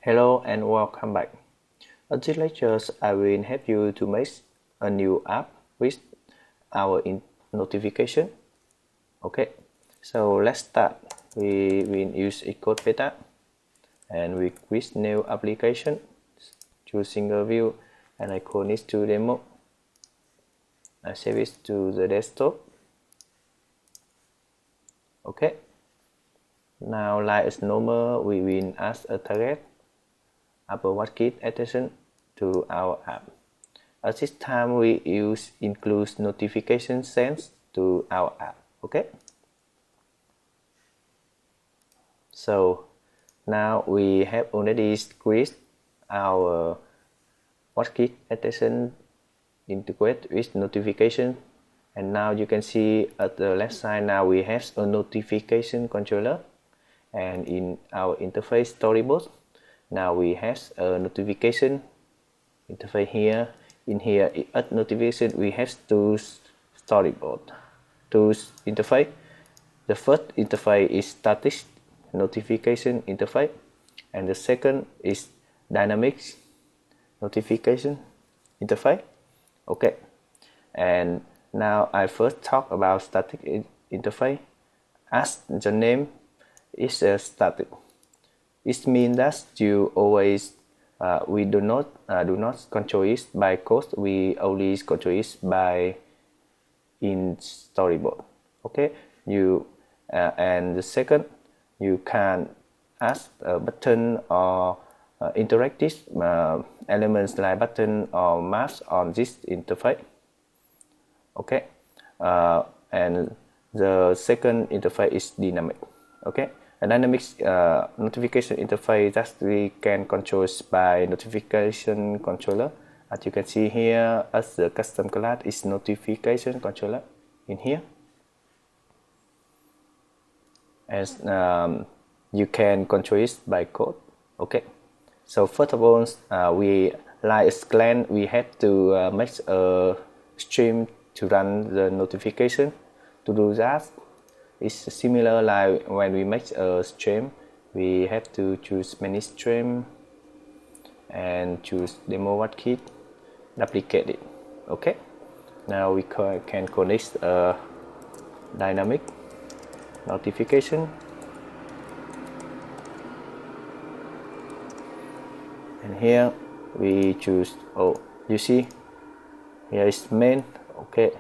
Hello and welcome back. In this lecture, I will help you to make a new app with our notification. Okay, so let's start. We will use x47 and we create new application. Choose single view and I call it to demo. I save it to the desktop. Okay. Now, like as normal, we will add a target Apple WatchKit attention to our app. At this time, we use include notification sent to our app. Okay. So now we have already created our WatchKit attention integrate with notification, and now you can see at the left side now we have a notification controller, and in our interface storyboard now we have a notification interface here. In here at notification we have two storyboard, two interface. The first interface is static notification interface and the second is dynamic notification interface. Okay, and now I first talk about static interface. As the name is a static, it means that you always we do not control it by code. We only control it by in storyboard. Okay, you and the second, you can add a button or interactive elements like button or maps on this interface. Okay, and the second interface is dynamic. Okay, a dynamic notification interface that we can control by notification controller. As you can see here, as the custom class is notification controller in here. As you can control it by code. Okay, so first of all, we like scan, we have to make a stream to run the notification. To do that, it's similar like when we make a stream, we have to choose many stream and choose demoApp, duplicate it. Okay, now we can connect a dynamic notification, and here we choose, oh, you see here is main. Okay,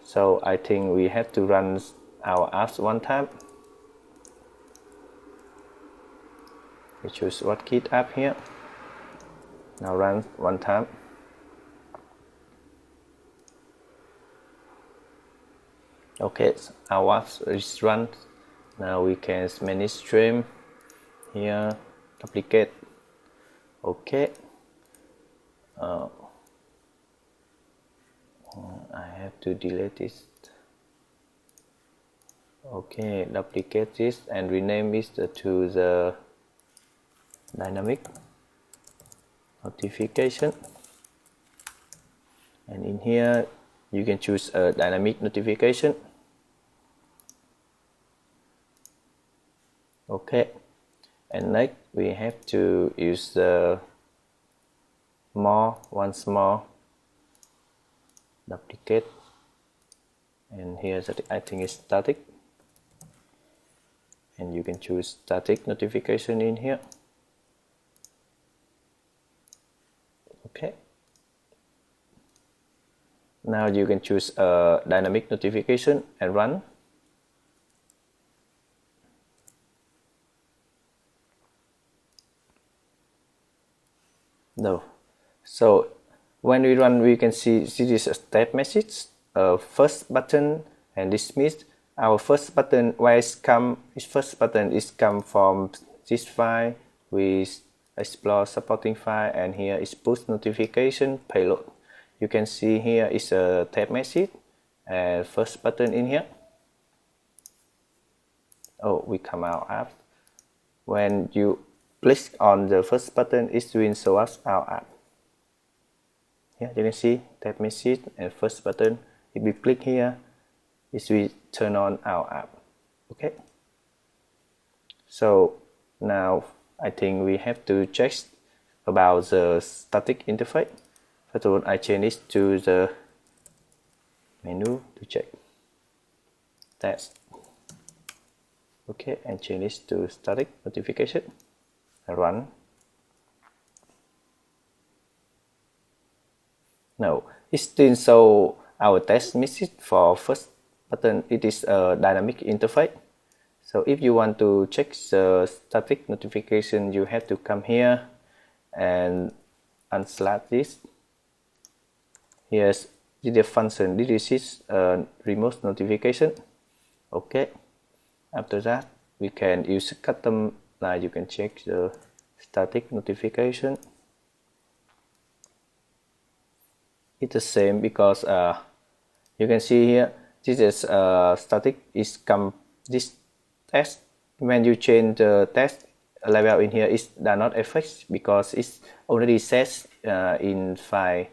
so I think we have to run our apps one time. We choose WatchKit app here. Now run one time. Okay, so our app is run. Now we can manage stream here, duplicate. Okay, I have to delete this. Okay, duplicate this and rename it to the dynamic notification, and in here you can choose a dynamic notification. Okay, and next we have to use the once more, duplicate, and here I think it's static, and you can choose static notification in here. Okay, now you can choose a dynamic notification and run. No, so when we run, we can see this is a step message, first button, and this means our first button first button is come from this file with explore supporting file, and here is push notification payload. You can see here is a tab message and first button in here. Oh, we come out app. When you click on the first button, it will show us our app. Here you can see tab message and first button. If we click here, it will turn on our app. Okay, so now I think we have to check about the static interface. First of all, I change it to the menu to check test. Okay, and change it to static notification. Run. No, it still show our test message for first button. It is a dynamic interface. So if you want to check the static notification, you have to come here and unselect this. Here's the function. This is a remote notification. Okay. After that, we can use custom. Now you can check the static notification. It's the same because you can see here this is static is come this test. When you change the test level in here, it does not affect because it's already set in file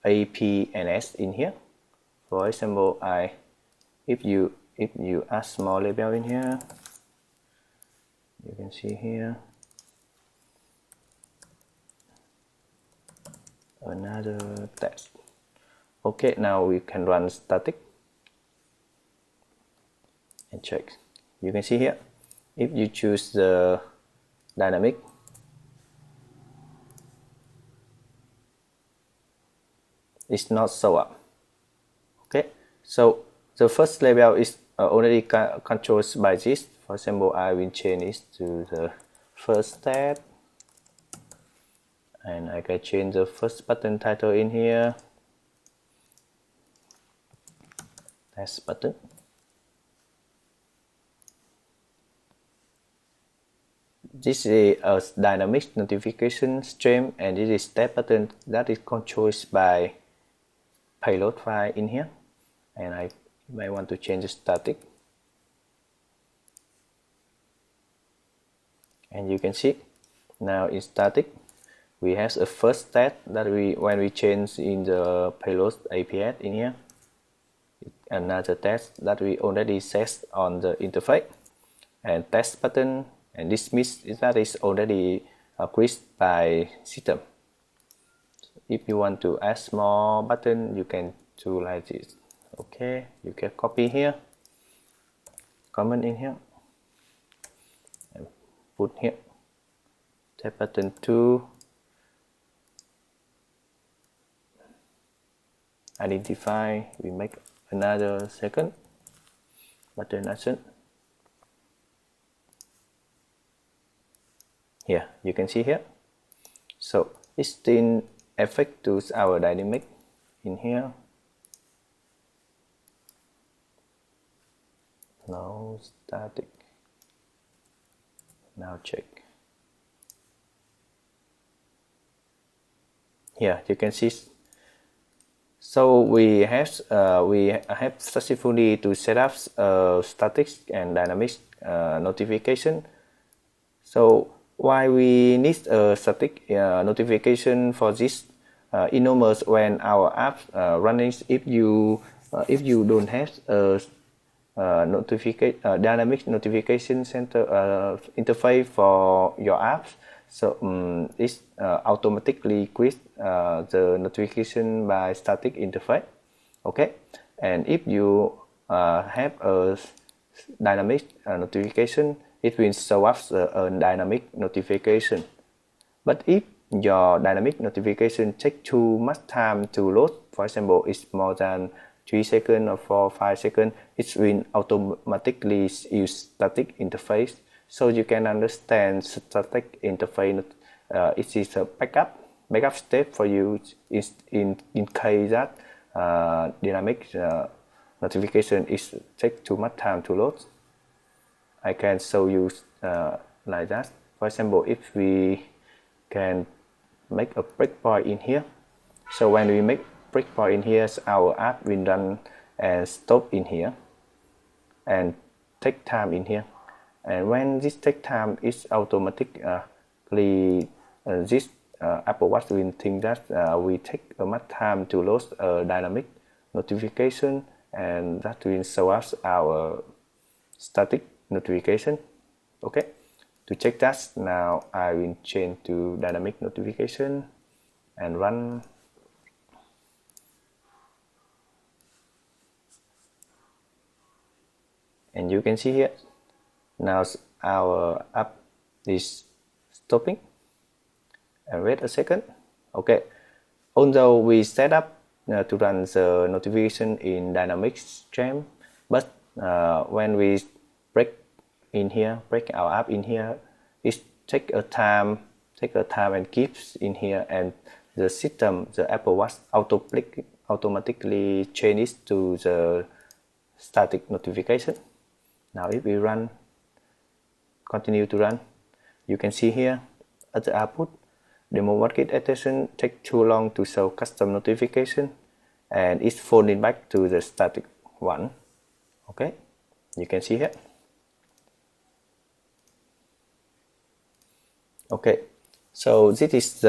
APNS in here. For example, if you add small label in here, you can see here another test. Okay, now we can run static and check. You can see here, if you choose the dynamic, it's not show up. Okay, so the first label is already controlled by this. For example, I will change it to the first tab, and I can change the first button title in here, test button. This is a dynamic notification stream, and this is test button that is controlled by payload file in here. And I may want to change the static, and you can see now in static we have a first test that when we change in the payload APS in here, another test that we already set on the interface, and test button, and this means that is already created by system. If you want to add small button, you can do like this. Okay, you can copy here, comment in here, and put here. Tap button 2, identify, we make another second button action. Here, you can see here. So it's still affect to our dynamic in here. Now static. Now check. Here you can see. So we have successfully to set up static and dynamic notification. So why we need a static notification for this? Enormous when our app running. If you don't have a dynamic notification center interface for your apps, so it automatically creates the notification by static interface. Okay, and if you have a dynamic notification, it will show up a dynamic notification. But if your dynamic notification takes too much time to load, for example, it's more than 3 seconds or 4 or 5 seconds, it will automatically use static interface. So you can understand static interface. It is a backup step for you in case that dynamic notification is take too much time to load. I can show you like that. For example, if we can make a breakpoint in here. So when we make breakpoint in here, our app will run and stop in here and take time in here. And when this take time, it's automatically this Apple Watch will think that we take much time to load a dynamic notification, and that will show us our static notification. Okay, To check that, now I will change to dynamic notification and run. And you can see here, now our app is stopping. And wait a second. Okay, although we set up to run the notification in dynamic stream, but when we break our app in here, it take a time and keeps in here, and the system, the Apple Watch automatically changes to the static notification. Now if we continue to run, you can see here at the output, demoWatchKit extension take too long to show custom notification, and it's folding back to the static one. Okay, you can see here. Okay, so this is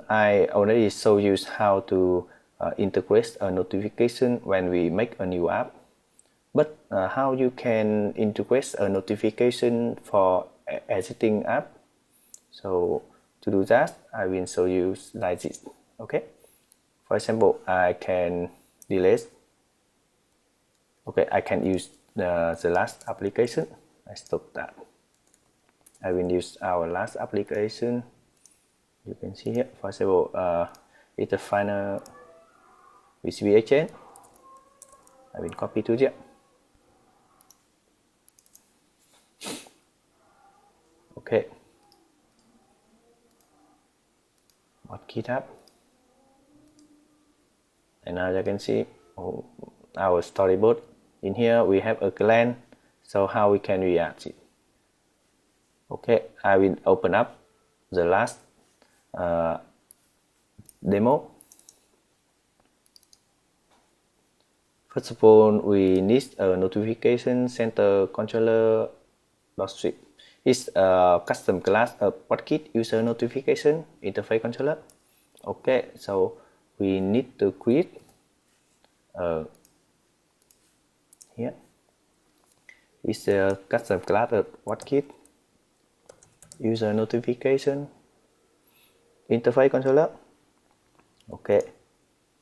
I already show you how to integrate a notification when we make a new app. But how you can integrate a notification for existing app? So to do that, I will show you like this. Okay. For example, I can delete. Okay, I can use the last application. I stop that. I will use our last application. You can see here. For example, it's a final VCB exchange. I will copy to here. Okay, WatchKit app, and now you can see our storyboard. In here we have a plan, so how we can react it. Okay, I will open up the last demo. First of all, we need a notification center controller.strip. It's a custom class of WatchKit user notification interface controller. Okay, so we need to create here. It's a custom class of WatchKit user notification interface controller. Okay,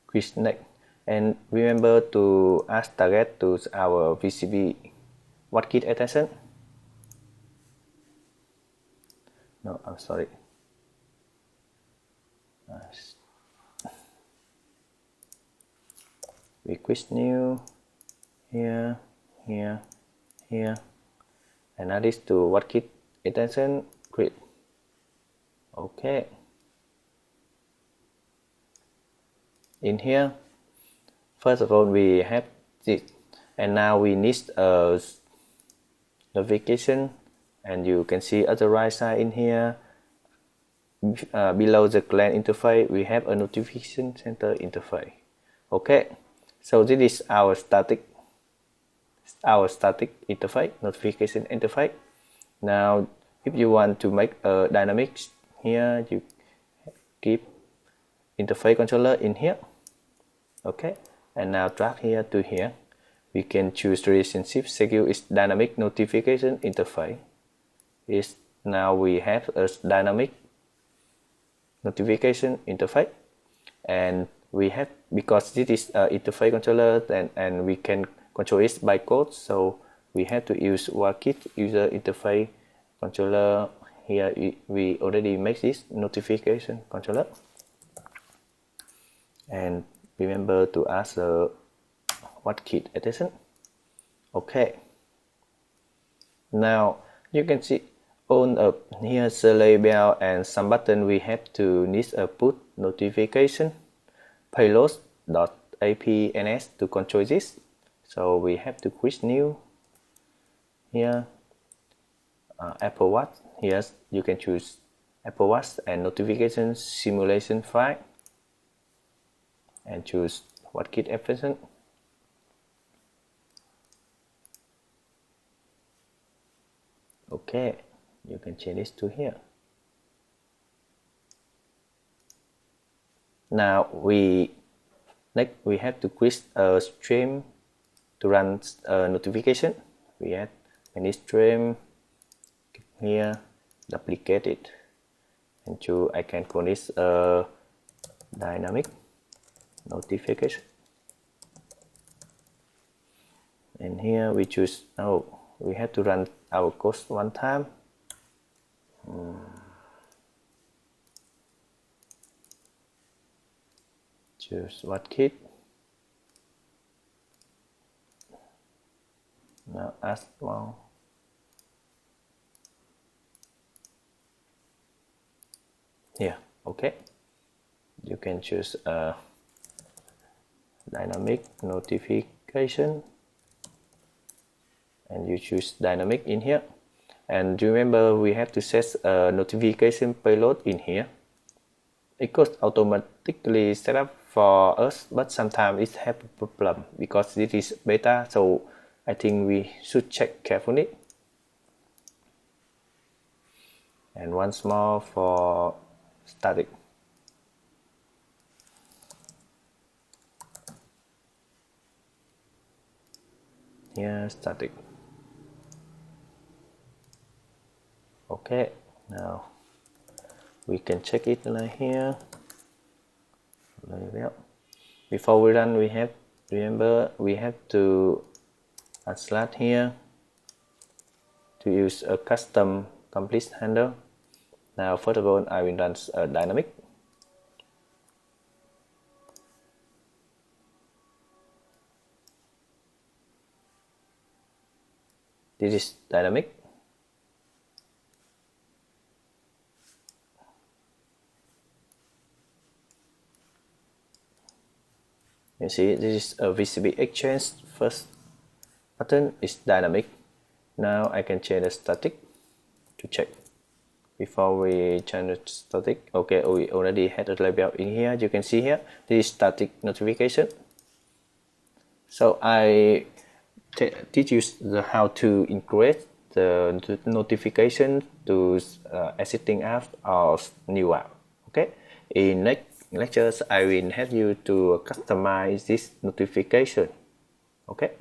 click next, and remember to add target to our VCB WatchKit extension. No, I'm sorry. We quit new here, and add this to WatchKit extension. Create. Okay. In here, first of all, we have this, and now we need a notification. And you can see at the right side in here, below the client interface, we have a notification center interface. Okay, so this is our static interface, notification interface. Now, if you want to make a dynamic, here you keep interface controller in here. Okay, and now drag here to here. We can choose relationship secure is dynamic notification interface. Is now we have a dynamic notification interface, and we have, because this is interface controller, and we can control it by code, so we have to use WatchKit user interface controller. Here we already make this notification controller, and remember to add the WatchKit extension. Okay, now you can see on up here the label and some button. We have to need a put notification payload.apns to control this, so we have to create new here Apple Watch. Here you can choose Apple Watch and notification simulation file, and choose WatchKit extension. Okay, you can change this to here. Now next we have to create a stream to run a notification. We add any stream here, duplicate it, and I can call this a dynamic notification. And here we choose, we have to run our code one time. Choose WatchKit. Now add one. Here, okay. You can choose a dynamic notification, and you choose dynamic in here. And remember, we have to set a notification payload in here. It goes automatically set up for us, but sometimes it has a problem because this is beta, so I think we should check carefully. And once more for static. Here, static. Okay, now we can check it like here. Before we run, remember we have to add slash here to use a custom complete handle. Now first of all, I will run a dynamic. This is dynamic. You see, this is a VCB exchange. First button is dynamic. Now I can change the static to check. Before we change the static, okay, we already had a label in here. You can see here, this is static notification. So I teach you how to integrate the notification to existing app or new app. Okay, in next lectures I will help you to customize this notification. Okay.